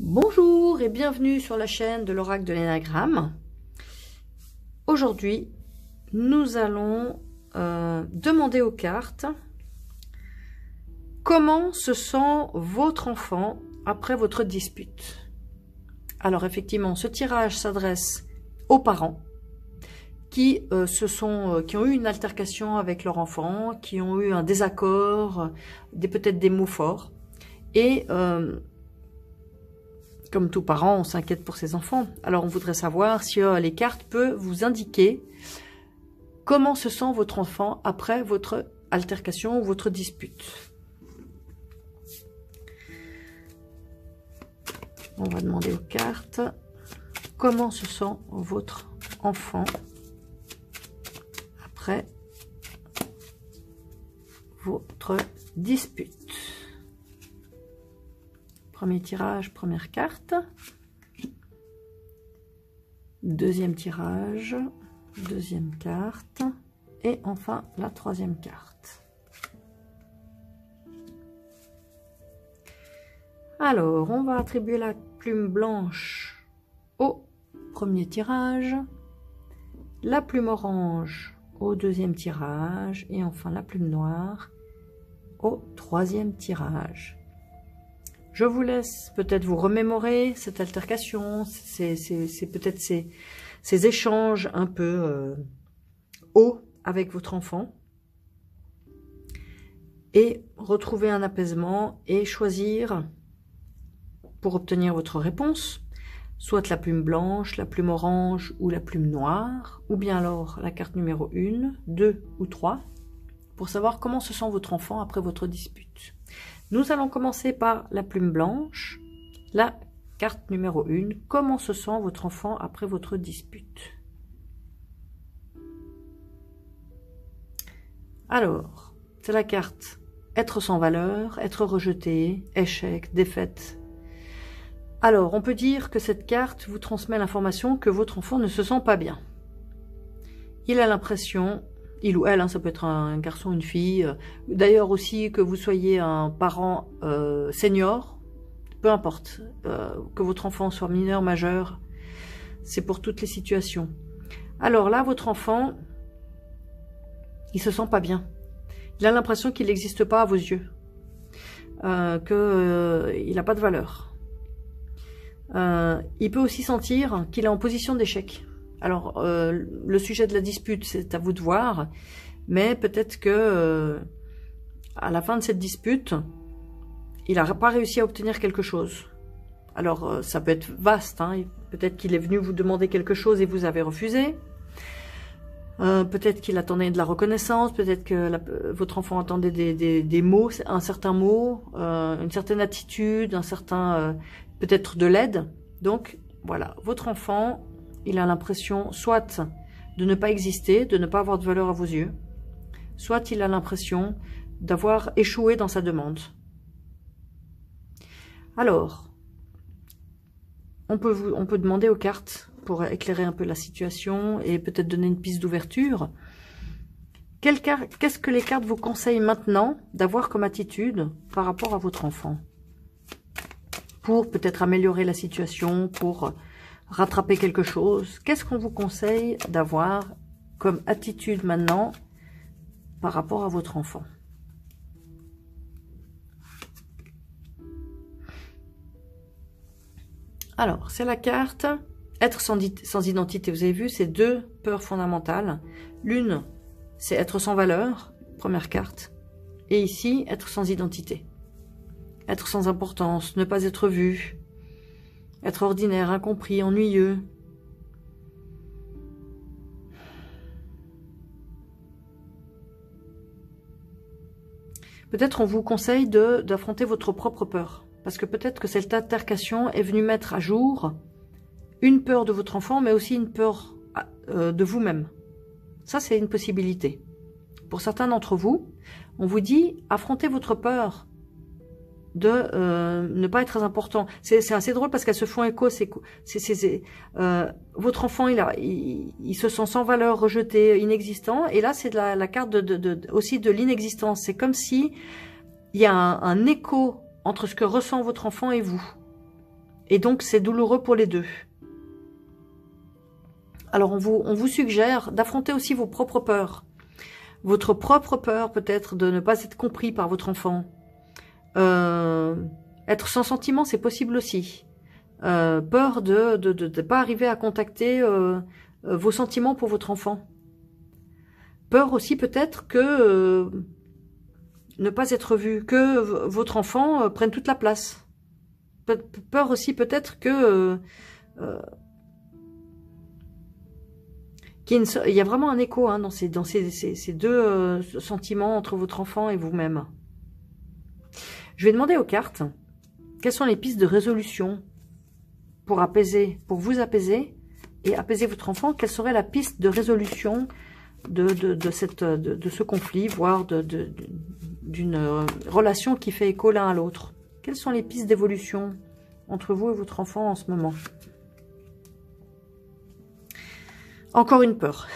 Bonjour et bienvenue sur la chaîne de l'Oracle de l'Énagramme. Aujourd'hui, nous allons demander aux cartes comment se sent votre enfant après votre dispute. Alors effectivement, ce tirage s'adresse aux parents qui ont eu une altercation avec leur enfant, qui ont eu un désaccord, peut-être des mots forts, et comme tout parent, on s'inquiète pour ses enfants. Alors, on voudrait savoir si les cartes peuvent vous indiquer comment se sent votre enfant après votre altercation ou votre dispute. On va demander aux cartes comment se sent votre enfant après votre dispute. Premier tirage, première carte. Deuxième tirage, deuxième carte. Et enfin, la troisième carte. Alors, on va attribuer la plume blanche au premier tirage. La plume orange au deuxième tirage. Et enfin, la plume noire au troisième tirage. Je vous laisse peut-être vous remémorer cette altercation, peut-être ces échanges un peu hauts avec votre enfant, et retrouver un apaisement et choisir pour obtenir votre réponse, soit la plume blanche, la plume orange ou la plume noire, ou bien alors la carte numéro 1, 2 ou 3, pour savoir comment se sent votre enfant après votre dispute. Nous allons commencer par la plume blanche, la carte numéro 1. Comment se sent votre enfant après votre dispute? Alors, c'est la carte être sans valeur, être rejeté, échec, défaite. Alors, on peut dire que cette carte vous transmet l'information que votre enfant ne se sent pas bien. Il a l'impression... Il ou elle, ça peut être un garçon, une fille. D'ailleurs aussi que vous soyez un parent senior, peu importe, que votre enfant soit mineur, majeur, c'est pour toutes les situations. Alors là, votre enfant, il se sent pas bien. Il a l'impression qu'il n'existe pas à vos yeux, qu'il n'a pas de valeur. Il peut aussi sentir qu'il est en position d'échec. Alors, le sujet de la dispute, c'est à vous de voir, mais peut-être que à la fin de cette dispute, il n'a pas réussi à obtenir quelque chose. Alors, ça peut être vaste, hein. Peut-être qu'il est venu vous demander quelque chose et vous avez refusé. Peut-être qu'il attendait de la reconnaissance, peut-être que votre enfant attendait des mots, un certain mot, une certaine attitude, peut-être de l'aide. Donc, voilà, votre enfant... Il a l'impression soit de ne pas exister, de ne pas avoir de valeur à vos yeux, soit il a l'impression d'avoir échoué dans sa demande. Alors, on peut demander aux cartes, pour éclairer un peu la situation et peut-être donner une piste d'ouverture, qu'est-ce que les cartes vous conseillent maintenant d'avoir comme attitude par rapport à votre enfant? Pour peut-être améliorer la situation, pour... rattraper quelque chose. Qu'est-ce qu'on vous conseille d'avoir comme attitude maintenant par rapport à votre enfant? Alors, c'est la carte être sans identité. Vous avez vu, c'est deux peurs fondamentales. L'une, c'est être sans valeur, première carte. Et ici, être sans identité. Être sans importance, ne pas être vu. Être ordinaire, incompris, ennuyeux. Peut-être on vous conseille d'affronter votre propre peur. Parce que peut-être que cette altercation est venue mettre à jour une peur de votre enfant, mais aussi une peur de vous-même. Ça, c'est une possibilité. Pour certains d'entre vous, on vous dit affrontez votre peur de ne pas être très important. C'est assez drôle parce qu'elles se font écho. Votre enfant, il se sent sans valeur, rejeté, inexistant. Et là, c'est la carte aussi de l'inexistence. C'est comme si il y a un écho entre ce que ressent votre enfant et vous. Et donc, c'est douloureux pour les deux. Alors, on vous suggère d'affronter aussi vos propres peurs. Votre propre peur, peut-être, de ne pas être compris par votre enfant. Être sans sentiment, c'est possible aussi. Peur de ne pas arriver à contacter vos sentiments pour votre enfant. Peur aussi, peut-être, que ne pas être vu, que votre enfant prenne toute la place. Peur aussi, peut-être, que... il y a vraiment un écho dans ces deux sentiments entre votre enfant et vous-même. Je vais demander aux cartes quelles sont les pistes de résolution pour vous apaiser et apaiser votre enfant. Quelle serait la piste de résolution de ce conflit, voire d'une relation qui fait écho l'un à l'autre? Quelles sont les pistes d'évolution entre vous et votre enfant en ce moment? Encore une peur.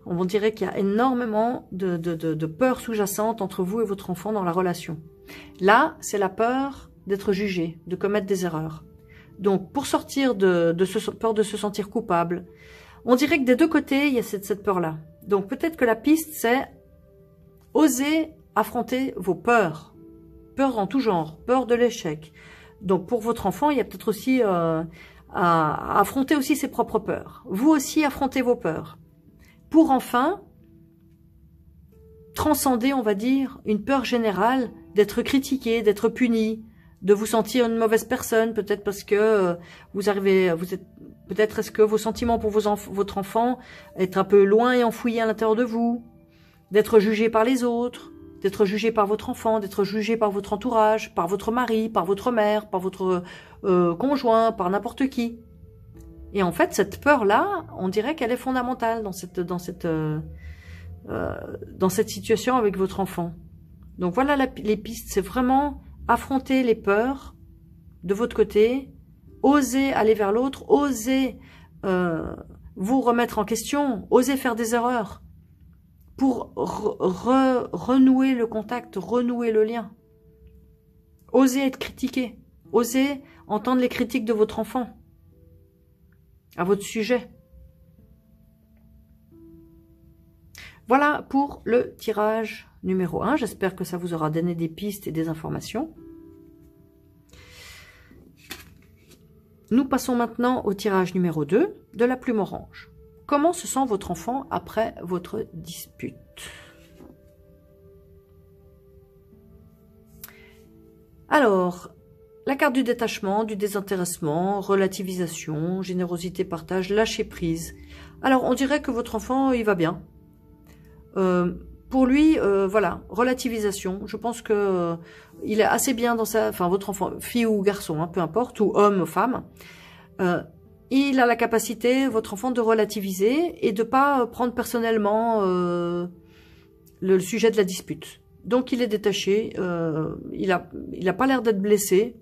On dirait qu'il y a énormément de peur sous-jacente entre vous et votre enfant dans la relation. Là, c'est la peur d'être jugé, de commettre des erreurs. Donc, pour sortir de ce peur de se sentir coupable, on dirait que des deux côtés, il y a cette peur-là. Donc, peut-être que la piste, c'est oser affronter vos peurs. Peur en tout genre, peur de l'échec. Donc, pour votre enfant, il y a peut-être aussi... à affronter aussi ses propres peurs. Vous aussi, affrontez vos peurs. Pour enfin transcender, on va dire, une peur générale d'être critiqué, d'être puni, de vous sentir une mauvaise personne, peut-être parce que peut-être est-ce que vos sentiments pour votre enfant être un peu loin et enfouis à l'intérieur de vous, d'être jugé par les autres, d'être jugé par votre enfant, d'être jugé par votre entourage, par votre mari, par votre mère, par votre conjoint, par n'importe qui. Et en fait, cette peur-là, on dirait qu'elle est fondamentale dans cette situation avec votre enfant. Donc voilà les pistes, c'est vraiment affronter les peurs de votre côté, oser aller vers l'autre, oser vous remettre en question, oser faire des erreurs pour renouer le contact, renouer le lien. Osez être critiqué, osez entendre les critiques de votre enfant à votre sujet. Voilà pour le tirage numéro 1. J'espère que ça vous aura donné des pistes et des informations. Nous passons maintenant au tirage numéro 2 de la plume orange. Comment se sent votre enfant après votre dispute? Alors, la carte du détachement, du désintéressement, relativisation, générosité, partage, lâcher prise. Alors, on dirait que votre enfant, il va bien. Pour lui, voilà, relativisation. Je pense que il est assez bien dans votre enfant, fille ou garçon, peu importe, ou homme ou femme. Il a la capacité, votre enfant, de relativiser et de pas prendre personnellement le sujet de la dispute. Donc, il est détaché. Il a pas l'air d'être blessé.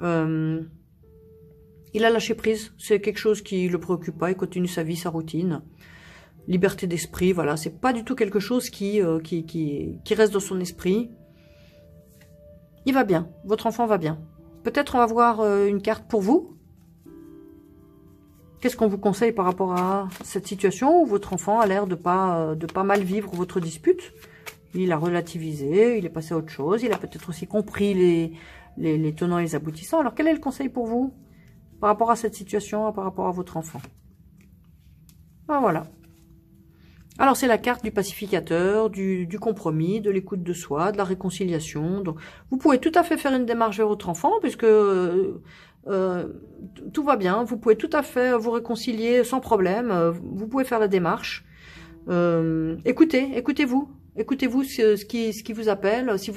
Il a lâché prise. C'est quelque chose qui le préoccupe pas. Il continue sa vie, sa routine. Liberté d'esprit, voilà. C'est pas du tout quelque chose qui reste dans son esprit. Il va bien. Votre enfant va bien. Peut-être on va voir une carte pour vous. Qu'est-ce qu'on vous conseille par rapport à cette situation où votre enfant a l'air de pas mal vivre votre dispute? Il a relativisé, il est passé à autre chose, il a peut-être aussi compris les tenants et les aboutissants. Alors, quel est le conseil pour vous par rapport à cette situation, par rapport à votre enfant? Ah, voilà. Alors, c'est la carte du pacificateur, du compromis, de l'écoute de soi, de la réconciliation. Donc, vous pouvez tout à fait faire une démarche vers votre enfant, puisque tout va bien. Vous pouvez tout à fait vous réconcilier sans problème. Vous pouvez faire la démarche. Écoutez-vous. Écoutez-vous ce qui vous appelle, si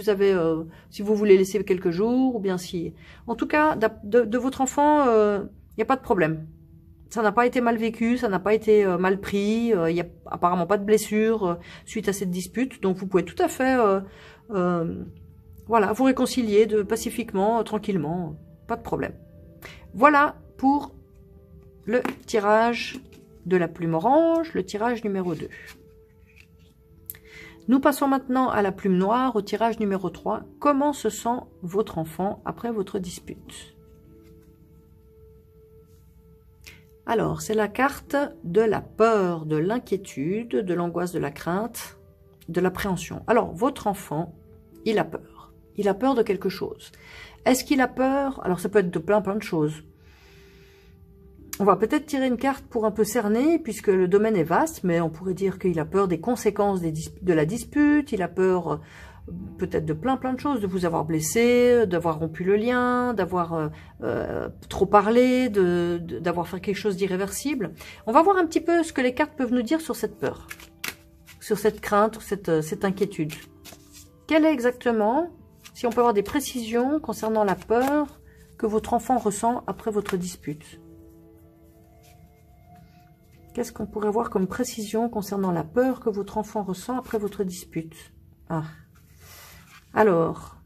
vous voulez laisser quelques jours, ou bien si... En tout cas, de votre enfant, il n'y a pas de problème. Ça n'a pas été mal vécu, ça n'a pas été mal pris, il n'y a apparemment pas de blessure suite à cette dispute. Donc vous pouvez tout à fait voilà, vous réconcilier pacifiquement, tranquillement, pas de problème. Voilà pour le tirage de la plume orange, le tirage numéro 2. Nous passons maintenant à la plume noire, au tirage numéro 3. Comment se sent votre enfant après votre dispute? Alors, c'est la carte de la peur, de l'inquiétude, de l'angoisse, de la crainte, de l'appréhension. Alors, votre enfant, il a peur. Il a peur de quelque chose. Est-ce qu'il a peur? Alors, ça peut être de plein de choses. On va peut-être tirer une carte pour un peu cerner, puisque le domaine est vaste, mais on pourrait dire qu'il a peur des conséquences de la dispute, il a peur peut-être de plein de choses, de vous avoir blessé, d'avoir rompu le lien, d'avoir trop parlé, d'avoir fait quelque chose d'irréversible. On va voir un petit peu ce que les cartes peuvent nous dire sur cette peur, sur cette crainte, cette inquiétude. Quelle est exactement, si on peut avoir des précisions concernant la peur que votre enfant ressent après votre dispute? Qu'est-ce qu'on pourrait voir comme précision concernant la peur que votre enfant ressent après votre dispute? Ah. Alors,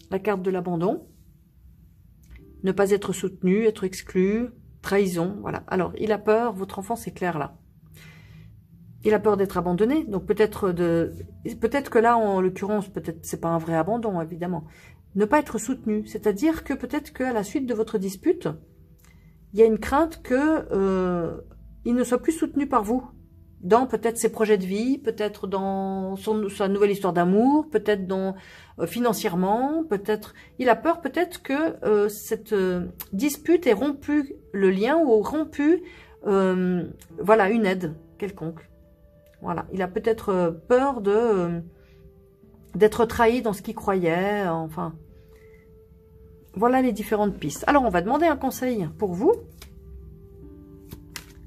la carte de l'abandon. Ne pas être soutenu, être exclu, trahison, voilà. Alors, il a peur, votre enfant, c'est clair là. Il a peur d'être abandonné, donc peut-être que là, en l'occurrence, peut-être c'est pas un vrai abandon, évidemment. Ne pas être soutenu, c'est-à-dire que peut-être qu'à la suite de votre dispute, il y a une crainte que il ne soit plus soutenu par vous, dans peut-être ses projets de vie, peut-être dans sa nouvelle histoire d'amour, peut-être dans financièrement, peut-être... Il a peur peut-être que cette dispute ait rompu le lien ou rompu, voilà, une aide quelconque. Voilà, il a peut-être peur d'être trahi dans ce qu'il croyait, enfin... Voilà les différentes pistes. Alors, on va demander un conseil pour vous.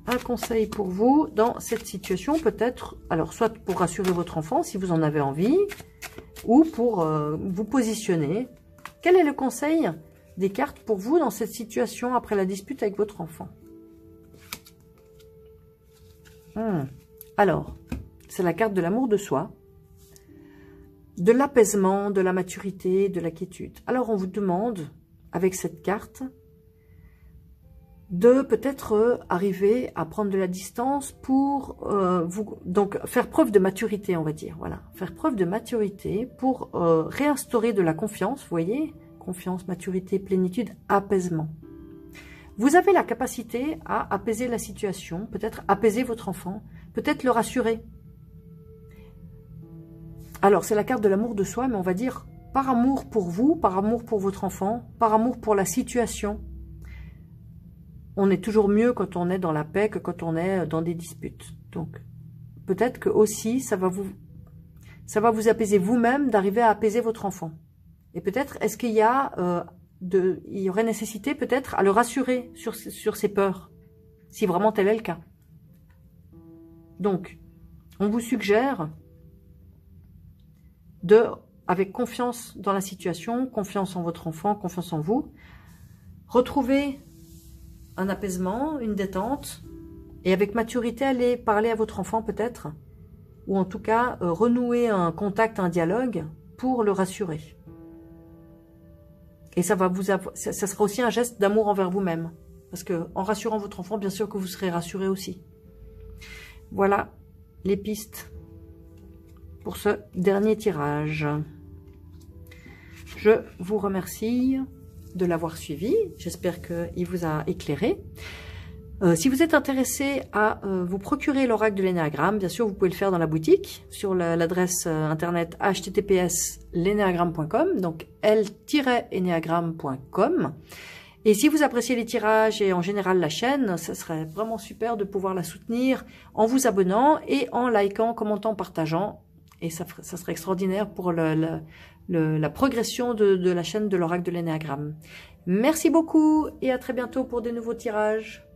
Un conseil pour vous dans cette situation, peut-être, alors soit pour rassurer votre enfant si vous en avez envie, ou pour vous positionner. Quel est le conseil des cartes pour vous dans cette situation après la dispute avec votre enfant? Alors, c'est la carte de l'amour de soi, de l'apaisement, de la maturité, de la quiétude. Alors, on vous demande, avec cette carte, de peut-être arriver à prendre de la distance pour donc faire preuve de maturité, on va dire, voilà, faire preuve de maturité pour réinstaurer de la confiance, vous voyez, confiance, maturité, plénitude, apaisement. Vous avez la capacité à apaiser la situation, peut-être apaiser votre enfant, peut-être le rassurer. Alors, c'est la carte de l'amour de soi, mais on va dire par amour pour vous, par amour pour votre enfant, par amour pour la situation. On est toujours mieux quand on est dans la paix que quand on est dans des disputes. Donc, peut-être que aussi, ça va vous apaiser vous-même d'arriver à apaiser votre enfant. Et peut-être, est-ce qu'il y a, il y aurait nécessité peut-être à le rassurer sur ses peurs, si vraiment tel est le cas. Donc, on vous suggère avec confiance dans la situation, confiance en votre enfant, confiance en vous, retrouver un apaisement, une détente, et avec maturité, aller parler à votre enfant peut-être, ou en tout cas renouer un contact, un dialogue pour le rassurer. Et ça sera aussi un geste d'amour envers vous-même, parce que en rassurant votre enfant, bien sûr que vous serez rassuré aussi. Voilà les pistes pour ce dernier tirage. Je vous remercie de l'avoir suivi. J'espère qu'il vous a éclairé. Si vous êtes intéressé à vous procurer l'oracle de l'énéagramme, bien sûr, vous pouvez le faire dans la boutique, sur l'adresse internet https://lenéagramme.com, donc l-enéagramme.com. Et si vous appréciez les tirages et en général la chaîne, ça serait vraiment super de pouvoir la soutenir en vous abonnant et en likant, commentant, partageant. Et ça serait extraordinaire pour la progression de la chaîne de l'oracle de l'énéagramme. Merci beaucoup et à très bientôt pour des nouveaux tirages.